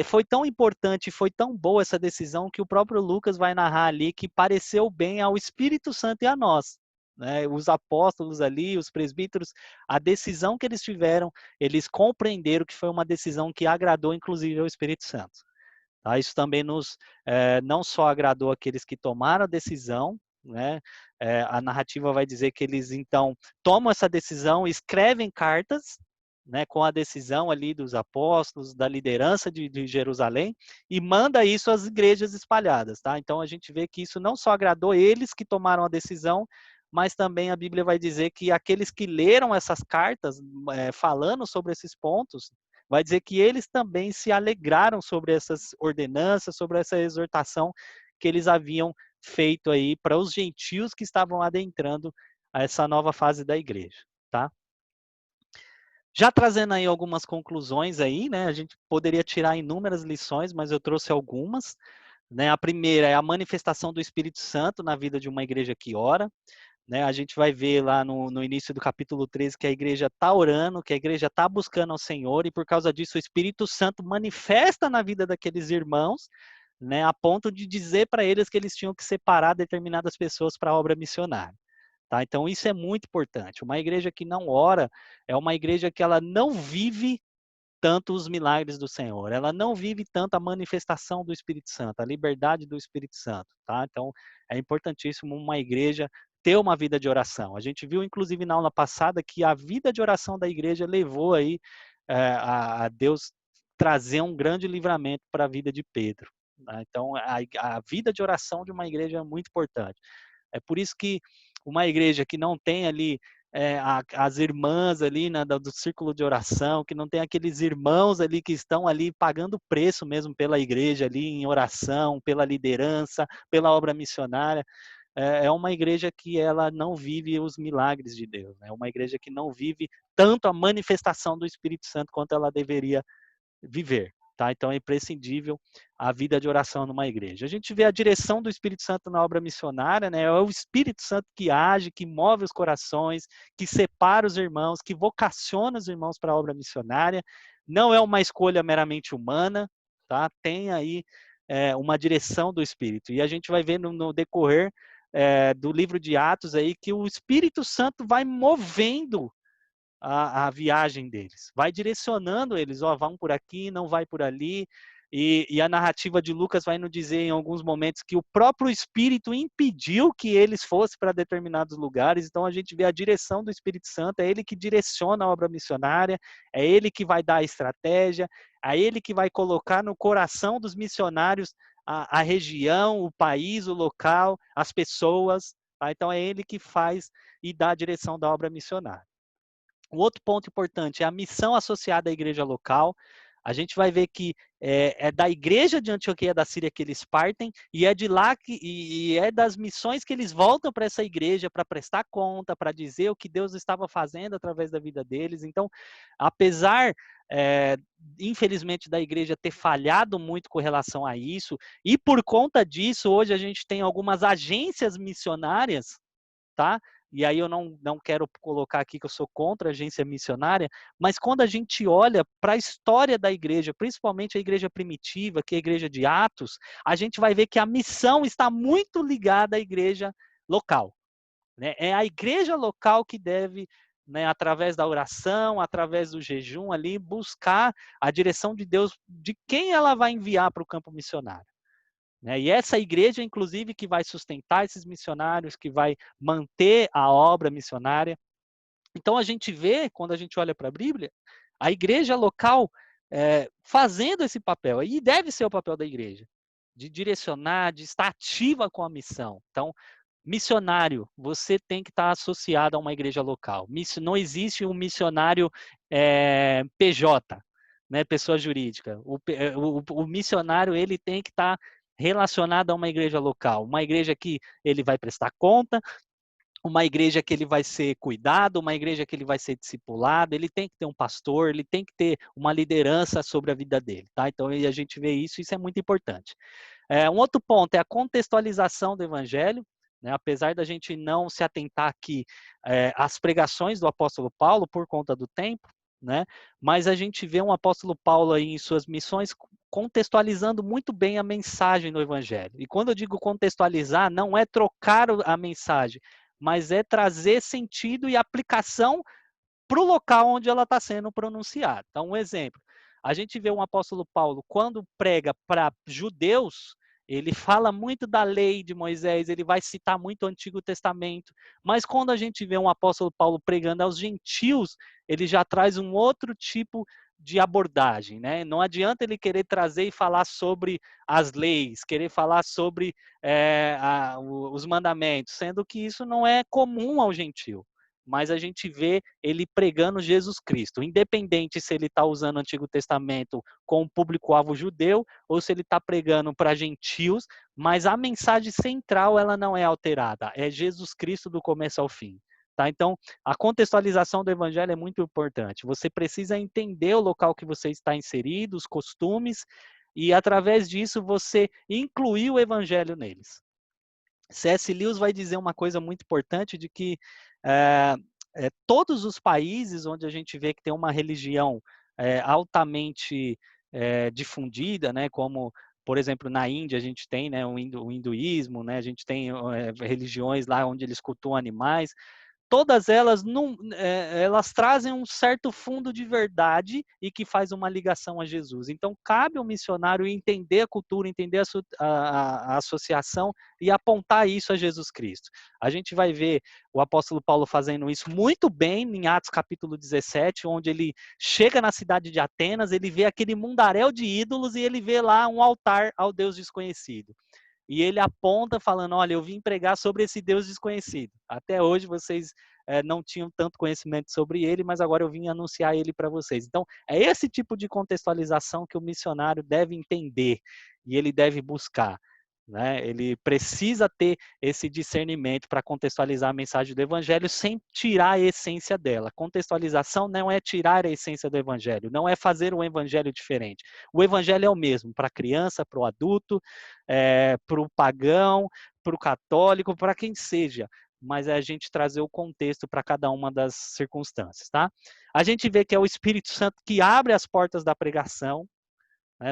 Foi tão importante, foi tão boa essa decisão que o próprio Lucas vai narrar ali que pareceu bem ao Espírito Santo e a nós. Né, os apóstolos ali, os presbíteros, a decisão que eles tiveram, eles compreenderam que foi uma decisão que agradou inclusive ao Espírito Santo. Tá? Isso também não só agradou aqueles que tomaram a decisão, né? A narrativa vai dizer que eles então tomam essa decisão, escrevem cartas, né, com a decisão ali dos apóstolos, da liderança de Jerusalém, e manda isso às igrejas espalhadas, tá? Então a gente vê que isso não só agradou eles que tomaram a decisão, mas também a Bíblia vai dizer que aqueles que leram essas cartas, falando sobre esses pontos, vai dizer que eles também se alegraram sobre essas ordenanças, sobre essa exortação que eles haviam feito aí para os gentios que estavam adentrando a essa nova fase da igreja, tá? Já trazendo aí algumas conclusões aí, né? A gente poderia tirar inúmeras lições, mas eu trouxe algumas, né? A primeira é a manifestação do Espírito Santo na vida de uma igreja que ora. Né, a gente vai ver lá no início do capítulo 13 que a igreja está orando, que a igreja está buscando ao Senhor, e por causa disso o Espírito Santo manifesta na vida daqueles irmãos, né, a ponto de dizer para eles que eles tinham que separar determinadas pessoas para a obra missionária. Tá? Então isso é muito importante. Uma igreja que não ora é uma igreja que ela não vive tanto os milagres do Senhor, ela não vive tanto a manifestação do Espírito Santo, a liberdade do Espírito Santo, tá? Então, é importantíssimo uma igreja ter uma vida de oração. A gente viu, inclusive, na aula passada, que a vida de oração da igreja levou aí a Deus trazer um grande livramento para a vida de Pedro. Tá? Então, a vida de oração de uma igreja é muito importante. É por isso que uma igreja que não tem ali as irmãs ali do círculo de oração, que não tem aqueles irmãos ali que estão ali pagando preço mesmo pela igreja ali em oração, pela liderança, pela obra missionária, é uma igreja que ela não vive os milagres de Deus, é uma igreja que não vive tanto a manifestação do Espírito Santo quanto ela deveria viver. Tá? Então é imprescindível a vida de oração numa igreja. A gente vê a direção do Espírito Santo na obra missionária, né? É o Espírito Santo que age, que move os corações, que separa os irmãos, que vocaciona os irmãos para a obra missionária. Não é uma escolha meramente humana, tá? Tem aí uma direção do Espírito. E a gente vai ver no decorrer do livro de Atos aí que o Espírito Santo vai movendo a viagem deles, vai direcionando eles, ó, vão por aqui, não vai por ali, E a narrativa de Lucas vai nos dizer em alguns momentos que o próprio Espírito impediu que eles fossem para determinados lugares. Então a gente vê a direção do Espírito Santo, é ele que direciona a obra missionária, é ele que vai dar a estratégia, é ele que vai colocar no coração dos missionários a região, o país, o local, as pessoas. Tá? Então é ele que faz e dá a direção da obra missionária. Um outro ponto importante é a missão associada à igreja local. A gente vai ver que é da igreja de Antioquia da Síria que eles partem, e é de lá e é das missões que eles voltam para essa igreja para prestar conta, para dizer o que Deus estava fazendo através da vida deles. Então, apesar, é, infelizmente, da igreja ter falhado muito com relação a isso, e por conta disso, hoje a gente tem algumas agências missionárias, tá? E aí eu não quero colocar aqui que eu sou contra a agência missionária, mas quando a gente olha para a história da igreja, principalmente a igreja primitiva, que é a igreja de Atos, a gente vai ver que a missão está muito ligada à igreja local. Né? É a igreja local que deve, né, através da oração, através do jejum ali, buscar a direção de Deus, de quem ela vai enviar para o campo missionário. Né? E essa igreja, inclusive, que vai sustentar esses missionários, que vai manter a obra missionária. Então, a gente vê, quando a gente olha para a Bíblia, a igreja local fazendo esse papel, e deve ser o papel da igreja, de direcionar, de estar ativa com a missão. Então, missionário, você tem que estar associado a uma igreja local. Não existe um missionário PJ, né, pessoa jurídica. O missionário ele tem que estar relacionado a uma igreja local, uma igreja que ele vai prestar conta, uma igreja que ele vai ser cuidado, uma igreja que ele vai ser discipulado, ele tem que ter um pastor, ele tem que ter uma liderança sobre a vida dele, tá? Então a gente vê isso é muito importante. Um outro ponto é a contextualização do evangelho, né? Apesar da gente não se atentar aqui às pregações do apóstolo Paulo por conta do tempo, né? Mas a gente vê um apóstolo Paulo aí em suas missões contextualizando muito bem a mensagem do evangelho. E quando eu digo contextualizar, não é trocar a mensagem, mas é trazer sentido e aplicação para o local onde ela está sendo pronunciada. Então, um exemplo, a gente vê um apóstolo Paulo, quando prega para judeus, ele fala muito da lei de Moisés, ele vai citar muito o Antigo Testamento, mas quando a gente vê um apóstolo Paulo pregando aos gentios, ele já traz um outro tipo de abordagem, né? Não adianta ele querer trazer e falar sobre as leis, querer falar sobre os mandamentos, sendo que isso não é comum ao gentio. Mas a gente vê ele pregando Jesus Cristo, independente se ele está usando o Antigo Testamento com o público-alvo judeu ou se ele está pregando para gentios, mas a mensagem central ela não é alterada, é Jesus Cristo do começo ao fim. Tá? Então, a contextualização do evangelho é muito importante. Você precisa entender o local que você está inserido, os costumes, e através disso você incluir o evangelho neles. C.S. Lewis vai dizer uma coisa muito importante de que todos os países onde a gente vê que tem uma religião altamente difundida, né, como, por exemplo, na Índia a gente tem, né, o hinduísmo, né, a gente tem religiões lá onde eles cultuam animais, todas elas elas trazem um certo fundo de verdade e que faz uma ligação a Jesus. Então, cabe ao missionário entender a cultura, entender a associação e apontar isso a Jesus Cristo. A gente vai ver o apóstolo Paulo fazendo isso muito bem em Atos capítulo 17, onde ele chega na cidade de Atenas, ele vê aquele mundaréu de ídolos e ele vê lá um altar ao Deus desconhecido. E ele aponta falando, olha, eu vim pregar sobre esse Deus desconhecido. Até hoje vocês não tinham tanto conhecimento sobre ele, mas agora eu vim anunciar ele para vocês. Então, é esse tipo de contextualização que o missionário deve entender e ele deve buscar. Né? Ele precisa ter esse discernimento para contextualizar a mensagem do evangelho sem tirar a essência dela. Contextualização não é tirar a essência do evangelho, não é fazer um evangelho diferente. O evangelho é o mesmo para a criança, para o adulto, para o pagão, para o católico, para quem seja, mas é a gente trazer o contexto para cada uma das circunstâncias. Tá? A gente vê que é o Espírito Santo que abre as portas da pregação.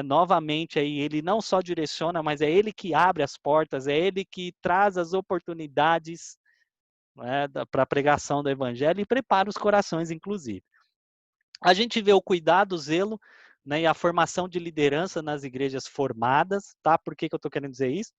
Novamente, aí, ele não só direciona, mas é ele que abre as portas, é ele que traz as oportunidades, né, para a pregação do evangelho e prepara os corações, inclusive. A gente vê o cuidado, o zelo, né, e a formação de liderança nas igrejas formadas, tá? Por que que eu estou querendo dizer isso?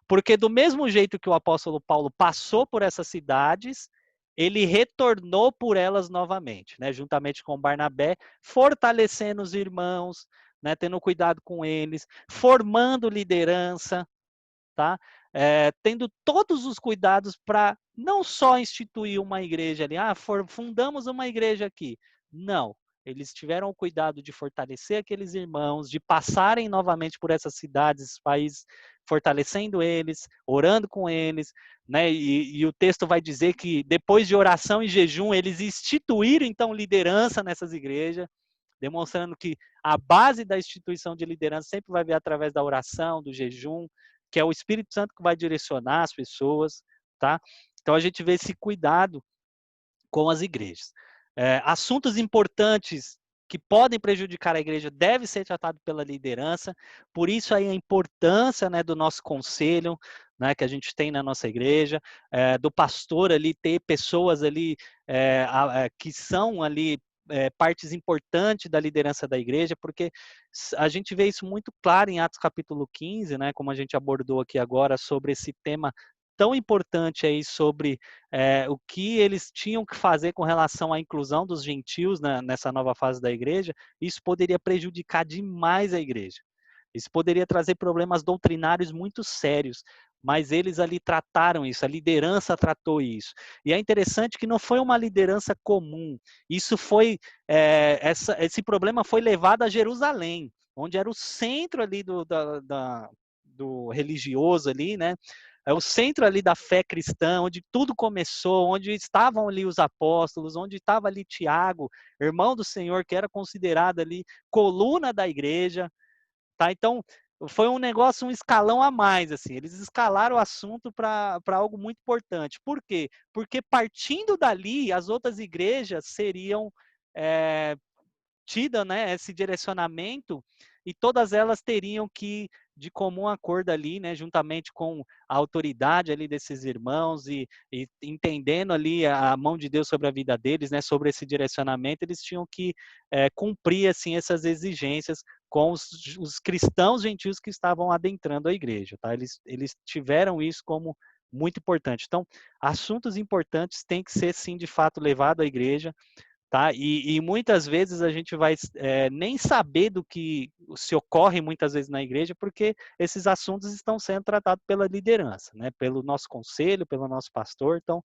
Porque do mesmo jeito que o apóstolo Paulo passou por essas cidades, ele retornou por elas novamente, né, juntamente com Barnabé, fortalecendo os irmãos, né, tendo cuidado com eles, formando liderança, tá? Tendo todos os cuidados para não só instituir uma igreja ali, fundamos uma igreja aqui. Não, eles tiveram o cuidado de fortalecer aqueles irmãos, de passarem novamente por essas cidades, esses países, fortalecendo eles, orando com eles, né? E o texto vai dizer que depois de oração e jejum, eles instituíram então liderança nessas igrejas, demonstrando que a base da instituição de liderança sempre vai vir através da oração, do jejum, que é o Espírito Santo que vai direcionar as pessoas, tá? Então a gente vê esse cuidado com as igrejas. Assuntos importantes que podem prejudicar a igreja devem ser tratados pela liderança, por isso aí a importância, né, do nosso conselho, né, que a gente tem na nossa igreja, do pastor ali ter pessoas ali que são ali partes importantes da liderança da igreja, porque a gente vê isso muito claro em Atos capítulo 15, né, como a gente abordou aqui agora, sobre esse tema tão importante aí sobre o que eles tinham que fazer com relação à inclusão dos gentios nessa nova fase da igreja, isso poderia prejudicar demais a igreja. Isso poderia trazer problemas doutrinários muito sérios, mas eles ali trataram isso, a liderança tratou isso. E é interessante que não foi uma liderança comum, isso foi, esse problema foi levado a Jerusalém, onde era o centro ali do religioso ali, né? É o centro ali da fé cristã, onde tudo começou, onde estavam ali os apóstolos, onde estava ali Tiago, irmão do Senhor, que era considerado ali coluna da igreja, tá? Então, foi um negócio, um escalão a mais, assim. Eles escalaram o assunto para algo muito importante. Por quê? Porque partindo dali, as outras igrejas seriam tida, né, esse direcionamento, e todas elas teriam que, de comum acordo ali, né, juntamente com a autoridade ali desses irmãos e entendendo ali a mão de Deus sobre a vida deles, né, sobre esse direcionamento, eles tinham que cumprir assim essas exigências com os cristãos gentios que estavam adentrando a igreja, tá? Eles tiveram isso como muito importante. Então, assuntos importantes têm que ser sim de fato levado à igreja, tá? E muitas vezes a gente vai nem saber do que se ocorre muitas vezes na igreja, porque esses assuntos estão sendo tratados pela liderança, né? Pelo nosso conselho, pelo nosso pastor. Então,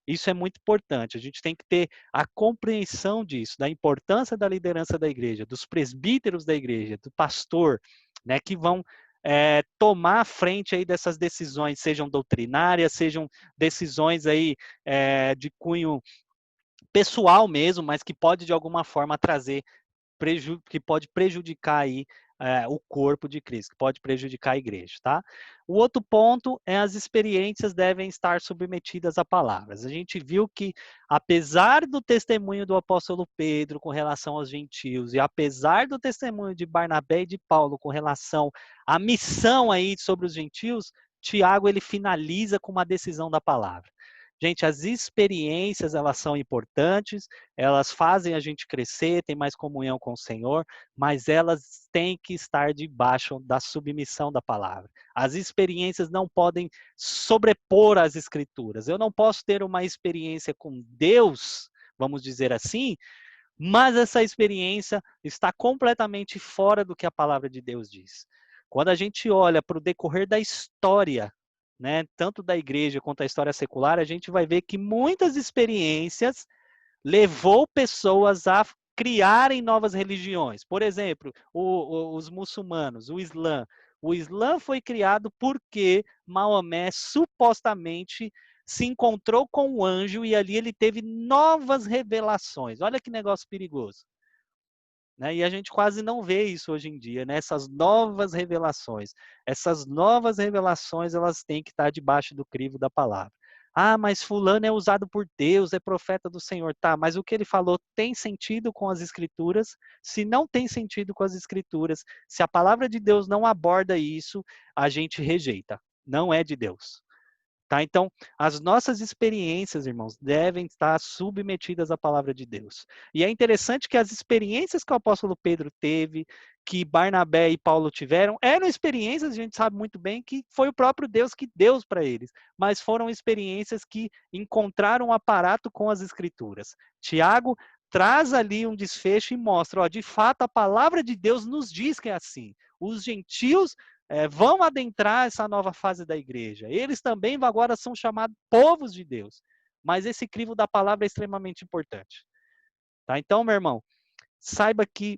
isso é muito importante. A gente tem que ter a compreensão disso, da importância da liderança da igreja, dos presbíteros da igreja, do pastor, né? Que vão tomar a frente aí dessas decisões, sejam doutrinárias, sejam decisões aí de cunho pessoal mesmo, mas que pode de alguma forma trazer que pode prejudicar aí o corpo de Cristo, que pode prejudicar a igreja, tá? O outro ponto é as experiências devem estar submetidas a palavras. A gente viu que, apesar do testemunho do apóstolo Pedro com relação aos gentios, e apesar do testemunho de Barnabé e de Paulo com relação à missão aí sobre os gentios, Tiago ele finaliza com uma decisão da palavra. Gente, as experiências, elas são importantes, elas fazem a gente crescer, tem mais comunhão com o Senhor, mas elas têm que estar debaixo da submissão da palavra. As experiências não podem sobrepor as escrituras. Eu não posso ter uma experiência com Deus, vamos dizer assim, mas essa experiência está completamente fora do que a palavra de Deus diz. Quando a gente olha para o decorrer da história, né, tanto da igreja quanto da história secular, a gente vai ver que muitas experiências levou pessoas a criarem novas religiões. Por exemplo, os muçulmanos, o Islã. O Islã foi criado porque Maomé supostamente se encontrou com o anjo e ali ele teve novas revelações. Olha que negócio perigoso. Né? E a gente quase não vê isso hoje em dia, né? Essas novas revelações. Essas novas revelações, elas têm que estar debaixo do crivo da palavra. Ah, mas fulano é usado por Deus, é profeta do Senhor. Tá, mas o que ele falou tem sentido com as escrituras? Se não tem sentido com as escrituras, se a palavra de Deus não aborda isso, a gente rejeita. Não é de Deus. Tá? Então, as nossas experiências, irmãos, devem estar submetidas à palavra de Deus. E é interessante que as experiências que o apóstolo Pedro teve, que Barnabé e Paulo tiveram, eram experiências, a gente sabe muito bem, que foi o próprio Deus que deu para eles, mas foram experiências que encontraram um aparato com as escrituras. Tiago traz ali um desfecho e mostra, ó, de fato, a palavra de Deus nos diz que é assim. Os gentios vão adentrar essa nova fase da igreja. Eles também agora são chamados povos de Deus. Mas esse crivo da palavra é extremamente importante. Tá? Então, meu irmão, saiba que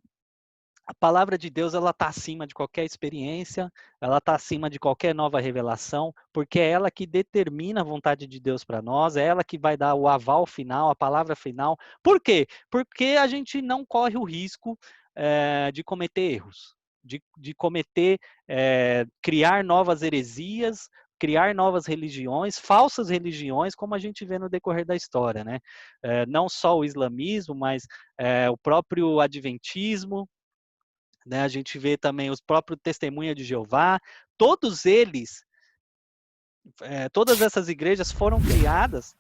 a palavra de Deus ela está acima de qualquer experiência, ela está acima de qualquer nova revelação, porque é ela que determina a vontade de Deus para nós, é ela que vai dar o aval final, a palavra final. Por quê? Porque a gente não corre o risco de cometer erros, de cometer, criar novas heresias, criar novas religiões, falsas religiões, como a gente vê no decorrer da história, né? Não só o islamismo, mas o próprio adventismo, né? A gente vê também os próprios Testemunha de Jeová, todos eles, todas essas igrejas foram criadas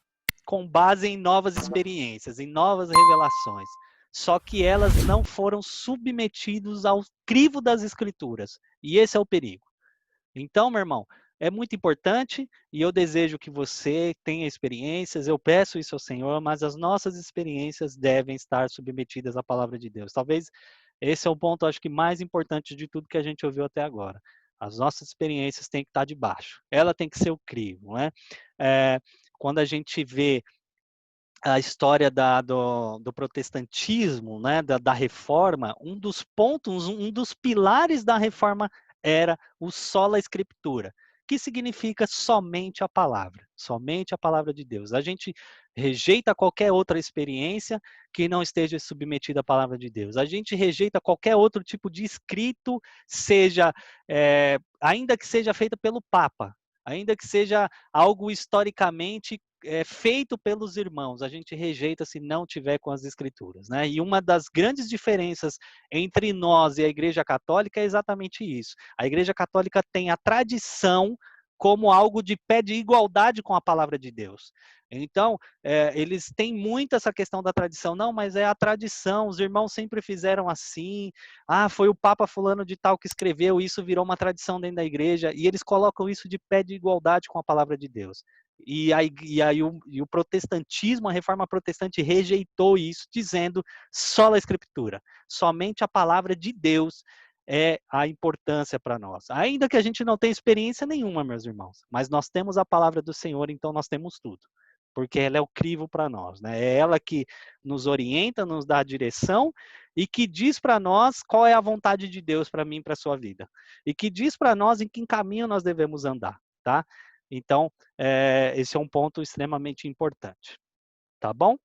com base em novas experiências, em novas revelações. Só que elas não foram submetidas ao crivo das escrituras. E esse é o perigo. Então, meu irmão, é muito importante e eu desejo que você tenha experiências, eu peço isso ao Senhor, mas as nossas experiências devem estar submetidas à palavra de Deus. Talvez esse é o ponto, acho que mais importante de tudo que a gente ouviu até agora. As nossas experiências têm que estar debaixo. Ela tem que ser o crivo, né? É, quando a gente vê a história do protestantismo, né, da reforma, um dos pontos, um dos pilares da reforma era o sola escritura, que significa somente a palavra de Deus. A gente rejeita qualquer outra experiência que não esteja submetida à palavra de Deus. A gente rejeita qualquer outro tipo de escrito, seja, ainda que seja feita pelo Papa, ainda que seja algo historicamente feito pelos irmãos, a gente rejeita se não tiver com as escrituras, né? E uma das grandes diferenças entre nós e a Igreja Católica é exatamente isso. A Igreja Católica tem a tradição como algo de pé de igualdade com a palavra de Deus. Então, eles têm muito essa questão da tradição. Não, mas é a tradição, os irmãos sempre fizeram assim. Ah, foi o Papa fulano de tal que escreveu, isso virou uma tradição dentro da igreja. E eles colocam isso de pé de igualdade com a palavra de Deus. E o protestantismo, a reforma protestante rejeitou isso, dizendo só a escritura, somente a palavra de Deus é a importância para nós. Ainda que a gente não tenha experiência nenhuma, meus irmãos, mas nós temos a palavra do Senhor, então nós temos tudo. Porque ela é o crivo para nós, né? É ela que nos orienta, nos dá a direção e que diz para nós qual é a vontade de Deus para mim e para a sua vida. E que diz para nós em que caminho nós devemos andar, tá? Então, esse é um ponto extremamente importante. Tá bom?